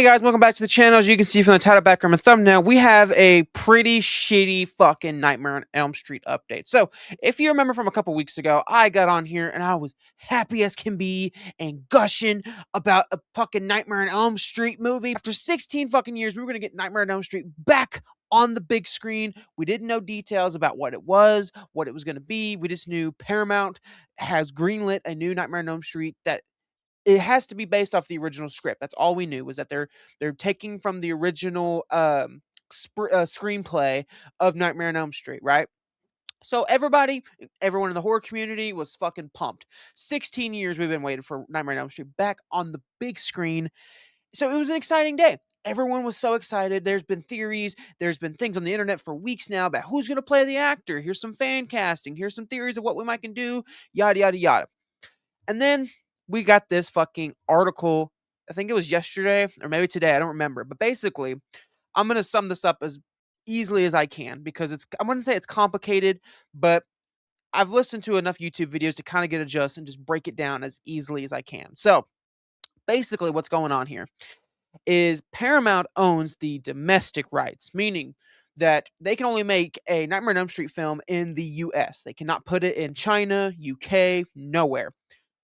guys, welcome back to the channel. As you can see from the title, background, and thumbnail, we have a pretty shitty fucking Nightmare on Elm Street update. So, if you remember from a couple weeks ago, I got on here and I was happy as can be and gushing about a fucking Nightmare on Elm Street movie. After 16 fucking years, we were gonna get Nightmare on Elm Street back on the big screen. We didn't know details about what it was going to be. We just knew Paramount has greenlit a new Nightmare on Elm Street that it has to be based off the original script. That's all we knew, was that they're taking from the original screenplay of Nightmare on Elm Street, right? So everyone in the horror community was fucking pumped. 16 years we've been waiting for Nightmare on Elm Street back on the big screen. So it was an exciting day. Everyone was so excited. There's been theories. There's been things on the internet for weeks now about who's going to play the actor. Here's some fan casting. Here's some theories of what we might can do. Yada, yada, yada. And then we got this fucking article. I think it was yesterday or maybe today. I don't remember. But basically, I'm going to sum this up as easily as I can because I'm going to say it's complicated, but I've listened to enough YouTube videos to kind of get a gist and just break it down as easily as I can. So basically what's going on here is Paramount owns the domestic rights, meaning that they can only make a Nightmare on Elm Street film in the US. They cannot put it in China, UK, nowhere.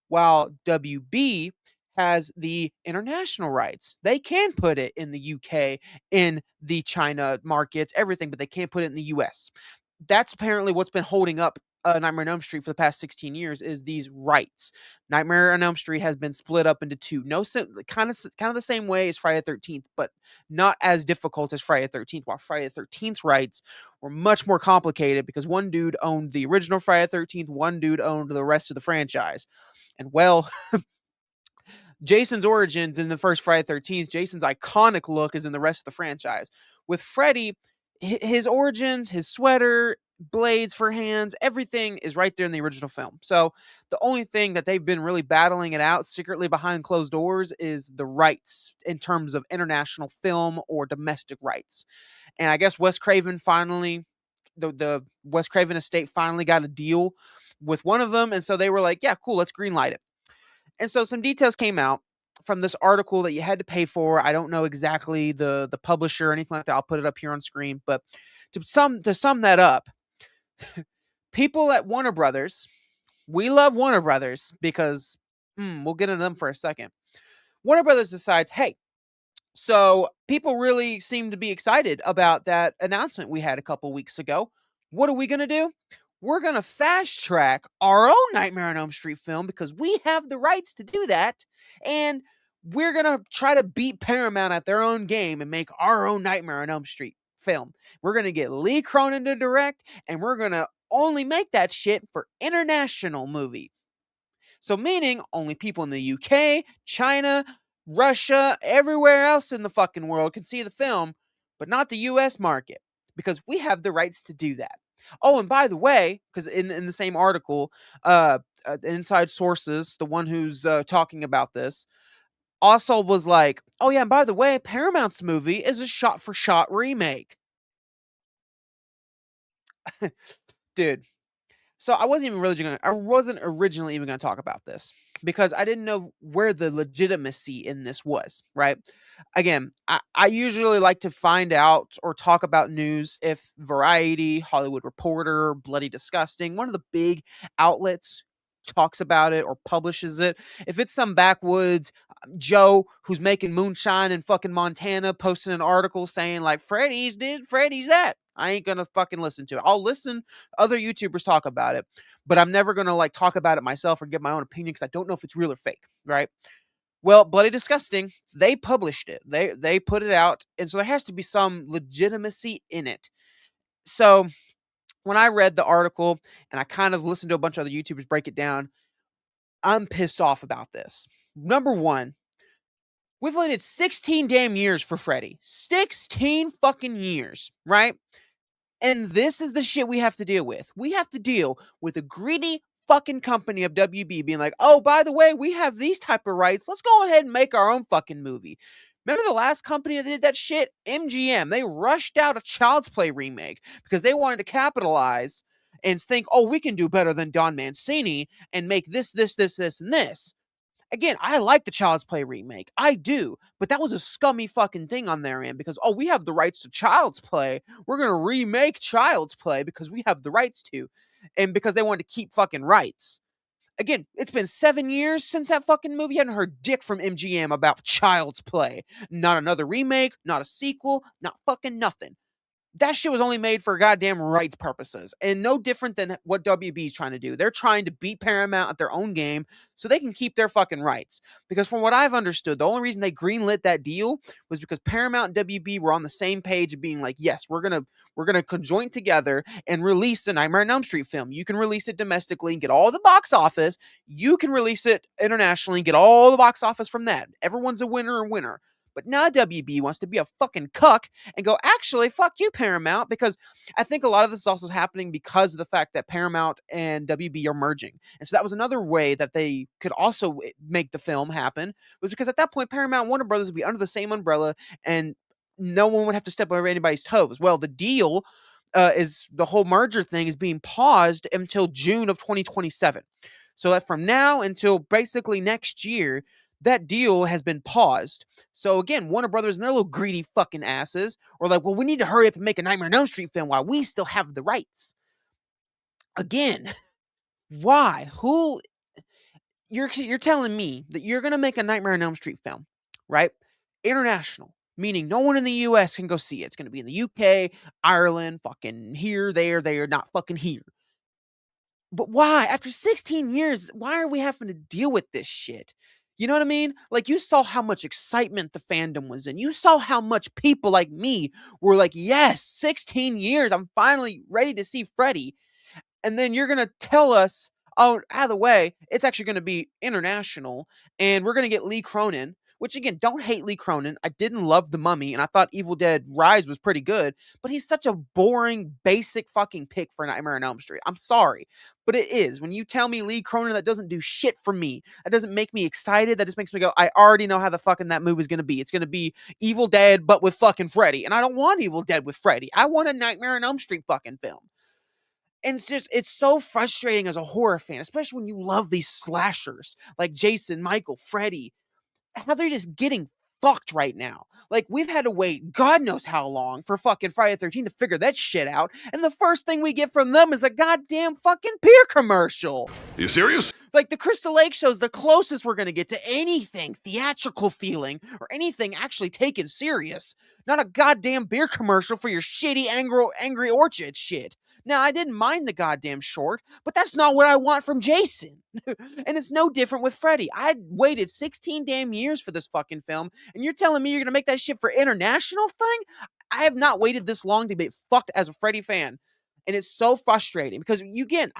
While WB has the international rights. They can put it in the UK, in the China markets, everything, but they can't put it in the US. That's apparently what's been holding up Nightmare on Elm Street for the past 16 years is these rights. Nightmare on Elm Street has been split up into two. Kind of the same way as Friday the 13th, but not as difficult as Friday the 13th. While Friday the 13th's rights were much more complicated because one dude owned the original Friday the 13th, one dude owned the rest of the franchise. And well, Jason's origins in the first Friday the 13th, Jason's iconic look is in the rest of the franchise. With Freddy, his origins, his sweater, blades for hands, everything is right there in the original film. So the only thing that they've been really battling it out secretly behind closed doors is the rights in terms of international film or domestic rights. And I guess Wes Craven finally, the Wes Craven estate finally got a deal with one of them, and so they were like, yeah, cool, let's greenlight it. And so some details came out from this article that you had to pay for. I don't know exactly the publisher or anything like that. I'll put it up here on screen, but to sum that up, people at Warner Brothers, we love Warner Brothers because we'll get into them for a second. Warner Brothers decides, hey, so people really seem to be excited about that announcement we had a couple weeks ago. What are we going to do? We're going to fast track our own Nightmare on Elm Street film because we have the rights to do that. And we're going to try to beat Paramount at their own game and make our own Nightmare on Elm Street film. We're going to get Lee Cronin to direct, and we're going to only make that shit for international movie. So meaning only people in the UK, China, Russia, everywhere else in the fucking world can see the film, but not the US market because we have the rights to do that. Oh, and by the way, because in the same article, Inside Sources, the one who's talking about this, also was like, oh yeah, and by the way, Paramount's movie is a shot-for-shot remake. Dude. So I wasn't originally even gonna talk about this because I didn't know where the legitimacy in this was, right? Again, I usually like to find out or talk about news if Variety, Hollywood Reporter, Bloody Disgusting, one of the big outlets talks about it or publishes it. If it's some backwoods Joe who's making moonshine in fucking Montana posting an article saying like Freddy's that, I ain't gonna fucking listen to it. I'll listen other YouTubers talk about it, but I'm never gonna like talk about it myself or give my own opinion because I don't know if it's real or fake, right? Well, Bloody Disgusting, they published it. They put it out, and so there has to be some legitimacy in it. So when I read the article and I kind of listened to a bunch of other YouTubers break it down, I'm pissed off about this. Number one, we've waited 16 damn years for Freddy. 16 fucking years, right? And this is the shit we have to deal with. We have to deal with a greedy fucking company of WB being like, oh, by the way, we have these type of rights. Let's go ahead and make our own fucking movie. Remember the last company that did that shit? MGM. They rushed out a Child's Play remake because they wanted to capitalize and think, oh, we can do better than Don Mancini and make this, and this. Again, I like the Child's Play remake. I do. But that was a scummy fucking thing on their end because, oh, we have the rights to Child's Play. We're going to remake Child's Play because we have the rights to. And because they wanted to keep fucking rights. Again, it's been 7 years since that fucking movie. You hadn't heard dick from MGM about Child's Play. Not another remake, not a sequel, not fucking nothing. That shit was only made for goddamn rights purposes, and no different than what WB's trying to do. They're trying to beat Paramount at their own game so they can keep their fucking rights. Because from what I've understood, the only reason they greenlit that deal was because Paramount and WB were on the same page of being like, yes, we're gonna conjoin together and release the Nightmare on Elm Street film. You can release it domestically and get all the box office. You can release it internationally and get all the box office from that. Everyone's a winner and winner. But now WB wants to be a fucking cuck and go, actually, fuck you, Paramount, because I think a lot of this is also happening because of the fact that Paramount and WB are merging. And so that was another way that they could also make the film happen, was because at that point, Paramount and Warner Brothers would be under the same umbrella and no one would have to step over anybody's toes. Well, the deal is the whole merger thing is being paused until June of 2027. So that from now until basically next year, that deal has been paused. So again, Warner Brothers and their little greedy fucking asses are like, well, we need to hurry up and make a Nightmare on Elm Street film while we still have the rights. Again, why? Who? You're telling me that you're gonna make a Nightmare on Elm Street film, right? International, meaning no one in the U.S. can go see it. It's gonna be in the UK, Ireland, fucking here, there, not fucking here. But why? After 16 years, why are we having to deal with this shit? You know what I mean? Like, you saw how much excitement the fandom was in. You saw how much people like me were like, yes, 16 years. I'm finally ready to see Freddy. And then you're going to tell us, oh, out of the way, it's actually going to be international. And we're going to get Lee Cronin, which, again, don't hate Lee Cronin. I didn't love The Mummy, and I thought Evil Dead Rise was pretty good. But he's such a boring, basic fucking pick for Nightmare on Elm Street. I'm sorry. But it is. When you tell me Lee Cronin, that doesn't do shit for me. That doesn't make me excited. That just makes me go, I already know how the fucking that movie is going to be. It's going to be Evil Dead, but with fucking Freddy. And I don't want Evil Dead with Freddy. I want a Nightmare on Elm Street fucking film. And it's so frustrating as a horror fan, especially when you love these slashers like Jason, Michael, Freddy, how they're just getting fucked right now. Like, we've had to wait God knows how long for fucking Friday the 13th to figure that shit out. And the first thing we get from them is a goddamn fucking beer commercial. Are you serious? Like, the Crystal Lake show's the closest we're going to get to anything theatrical feeling or anything actually taken serious. Not a goddamn beer commercial for your shitty Angry Orchard shit. Now, I didn't mind the goddamn short, but that's not what I want from Jason. And it's no different with Freddy. I waited 16 damn years for this fucking film, and you're telling me you're going to make that shit for international thing? I have not waited this long to be fucked as a Freddy fan. And it's so frustrating because, again,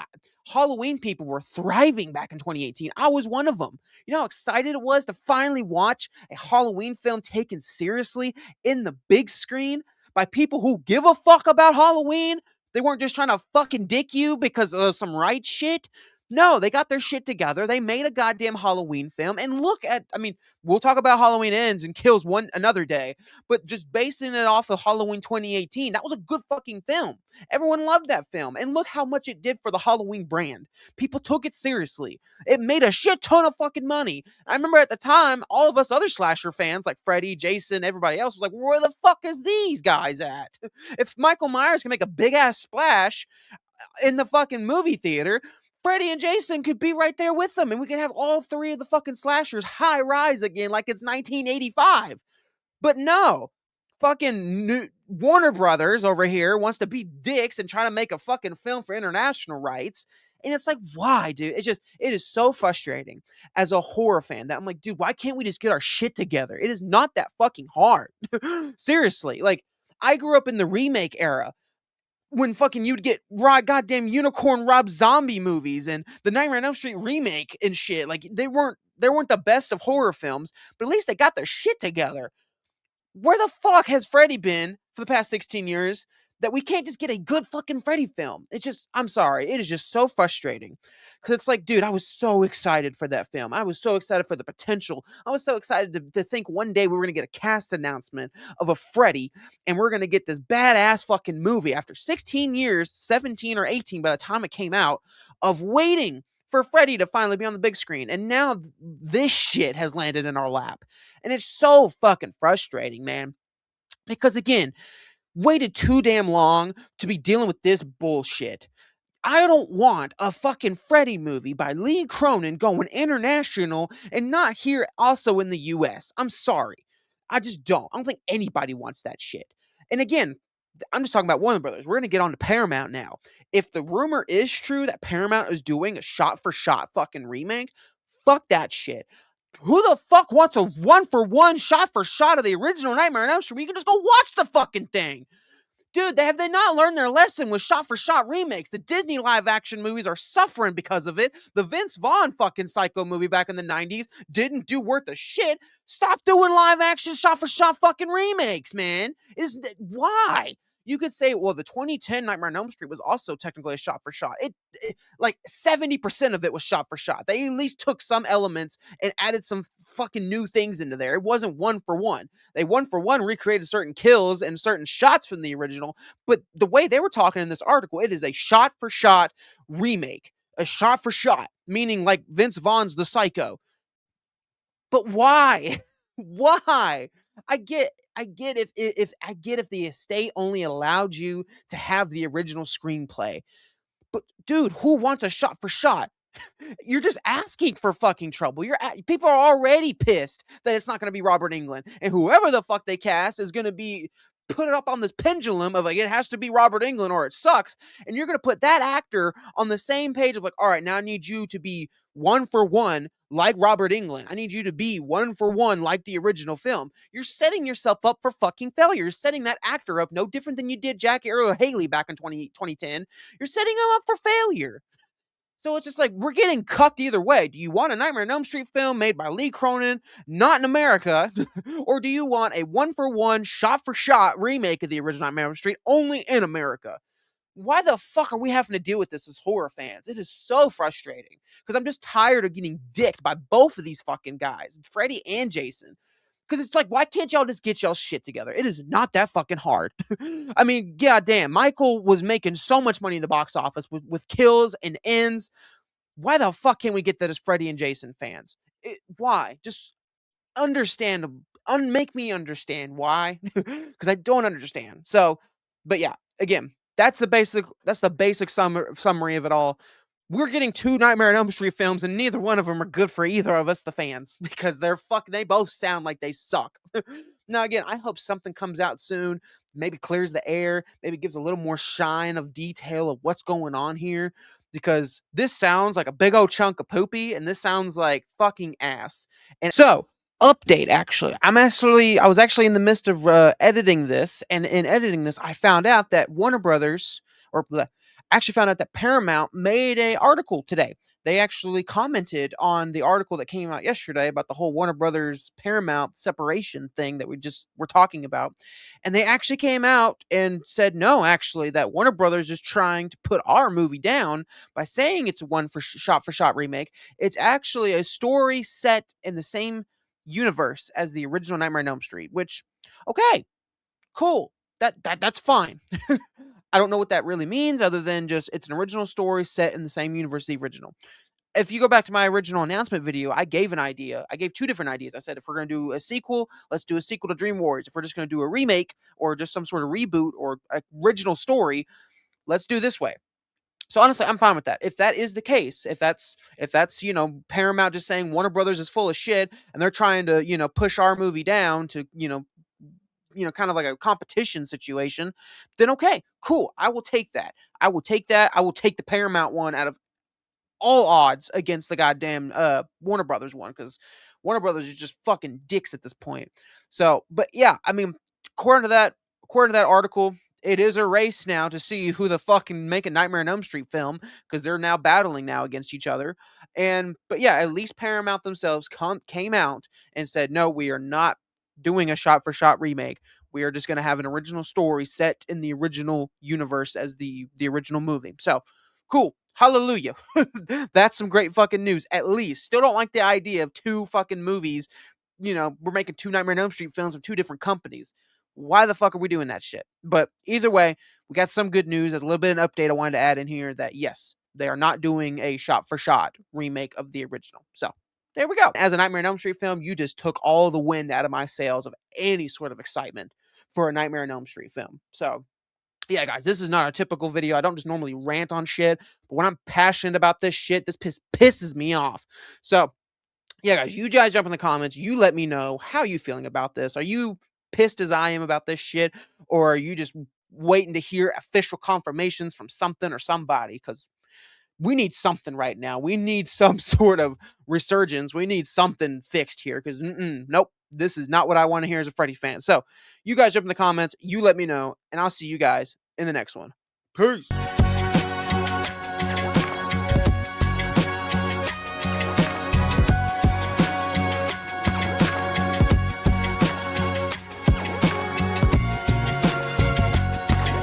Halloween people were thriving back in 2018. I was one of them. You know how excited it was to finally watch a Halloween film taken seriously in the big screen by people who give a fuck about Halloween? They weren't just trying to fucking dick you because of some right shit. No, they got their shit together. They made a goddamn Halloween film. And look at, I mean, we'll talk about Halloween Ends and Kills one another day, but just basing it off of Halloween 2018, that was a good fucking film. Everyone loved that film. And look how much it did for the Halloween brand. People took it seriously. It made a shit ton of fucking money. I remember at the time, all of us other slasher fans like Freddy, Jason, everybody else was like, where the fuck is these guys at? If Michael Myers can make a big ass splash in the fucking movie theater, Freddy and Jason could be right there with them, and we could have all three of the fucking slashers high rise again like it's 1985. But no, fucking Warner Brothers over here wants to be dicks and try to make a fucking film for international rights. And it's like, why, dude? It is so frustrating as a horror fan that I'm like, dude, why can't we just get our shit together? It is not that fucking hard. Seriously. Like, I grew up in the remake era, when fucking you'd get goddamn Unicorn Rob Zombie movies and the Nightmare on Elm Street remake and shit. Like, they weren't the best of horror films, but at least they got their shit together. Where the fuck has Freddy been for the past 16 years that we can't just get a good fucking Freddy film? It's just, I'm sorry, it is just so frustrating. Because it's like, dude, I was so excited for that film. I was so excited for the potential. I was so excited to think one day we were going to get a cast announcement of a Freddy, and we're going to get this badass fucking movie after 16 years, 17 or 18 by the time it came out, of waiting for Freddy to finally be on the big screen. And now this shit has landed in our lap. And it's so fucking frustrating, man. Because again, waited too damn long to be dealing with this bullshit. I don't want a fucking Freddy movie by Lee Cronin going international and not here also in the US. I'm sorry. I just don't. I don't think anybody wants that shit. And again, I'm just talking about Warner Brothers. We're going to get on to Paramount now. If the rumor is true that Paramount is doing a shot for shot fucking remake, fuck that shit. Who the fuck wants a one for one, shot for shot of the original Nightmare on Elm Street? You can just go watch the fucking thing. Dude, have they not learned their lesson with shot-for-shot remakes? The Disney live-action movies are suffering because of it. The Vince Vaughn fucking Psycho movie back in the 90s didn't do worth a shit. Stop doing live-action shot-for-shot fucking remakes, man. Why? You could say, well, the 2010 Nightmare on Elm Street was also technically a shot-for-shot. Like, 70% of it was shot-for-shot. They at least took some elements and added some fucking new things into there. It wasn't one-for-one. They one-for-one recreated certain kills and certain shots from the original, but the way they were talking in this article, it is a shot-for-shot remake. A shot-for-shot, meaning like Vince Vaughn's The Psycho. But why? Why? I get if the estate only allowed you to have the original screenplay. But dude, who wants a shot for shot? You're just asking for fucking trouble. People are already pissed that it's not going to be Robert Englund, and whoever the fuck they cast is going to be put it up on this pendulum of like it has to be Robert Englund or it sucks. And you're going to put that actor on the same page of like, all right, now I need you to be one for one like Robert Englund. I need you to be one for one like the original film. You're setting yourself up for fucking failure. You're setting that actor up no different than you did Jackie Earle Haley back in 2010. You're setting him up for failure. So it's just like, we're getting cucked either way. Do you want a Nightmare on Elm Street film made by Lee Cronin, not in America? Or do you want a one-for-one, shot-for-shot remake of the original Nightmare on Elm Street only in America? Why the fuck are we having to deal with this as horror fans? It is so frustrating. Because I'm just tired of getting dicked by both of these fucking guys, Freddy and Jason. Because it's like, why can't y'all just get y'all shit together? It is not that fucking hard. I mean, goddamn, Michael was making so much money in the box office with kills and ends. Why the fuck can't we get that as Freddy and Jason fans? Why? Just understand, make me understand why. Because I don't understand. So, but yeah, again, that's the basic summary of it all. We're getting 2 Nightmare on Elm Street films, and neither one of them are good for either of us, the fans, because they both sound like they suck. Now, again, I hope something comes out soon, maybe clears the air, maybe gives a little more shine of detail of what's going on here, because this sounds like a big old chunk of poopy, and this sounds like fucking ass. And so, update, actually. I was actually in the midst of editing this, and in editing this, I found out that Warner Brothers, actually found out that Paramount made an article today. They actually commented on the article that came out yesterday about the whole Warner Brothers Paramount separation thing that we just were talking about. And they actually came out and said, no, actually, that Warner Brothers is trying to put our movie down by saying it's a one for shot remake. It's actually a story set in the same universe as the original Nightmare on Elm Street, which, okay, cool. That's fine. I don't know what that really means other than just it's an original story set in the same universe as the original. If you go back to my original announcement video, I gave an idea. I gave 2 different ideas. I said, if we're going to do a sequel, let's do a sequel to Dream Warriors. If we're just going to do a remake or just some sort of reboot or original story, let's do this way. So honestly, I'm fine with that. If that is the case, if that's Paramount just saying Warner Brothers is full of shit and they're trying to, push our movie down to, kind of like a competition situation, then okay, cool. I will take that. I will take the Paramount one out of all odds against the goddamn Warner Brothers one, because Warner Brothers is just fucking dicks at this point. So, but yeah, I mean, according to that article, it is a race now to see who the fuck can make a Nightmare on Elm Street film, because they're now battling now against each other. But yeah, at least Paramount themselves came out and said, no, we are not doing a shot-for-shot remake. We are just going to have an original story set in the original universe as the original movie. So, cool. Hallelujah. That's some great fucking news, at least. Still don't like the idea of 2 fucking movies. We're making 2 Nightmare on Elm Street films with 2 different companies. Why the fuck are we doing that shit? But either way, we got some good news. There's a little bit of an update I wanted to add in here that, yes, They are not doing a shot-for-shot remake of the original. So, there we go. As a Nightmare on Elm Street film, you just took all the wind out of my sails of any sort of excitement for a Nightmare on Elm Street film. So, yeah, guys, this is not a typical video. I don't just normally rant on shit, but when I'm passionate about this shit, this pisses me off. So, yeah, guys, you guys jump in the comments. You let me know how you feeling about this. Are you pissed as I am about this shit, or are you just waiting to hear official confirmations from something or somebody? Because we need something right now. We need some sort of resurgence. We need something fixed here. Because nope, this is not what I want to hear as a Freddy fan. So, you guys jump in the comments. You let me know, and I'll see you guys in the next one. Peace.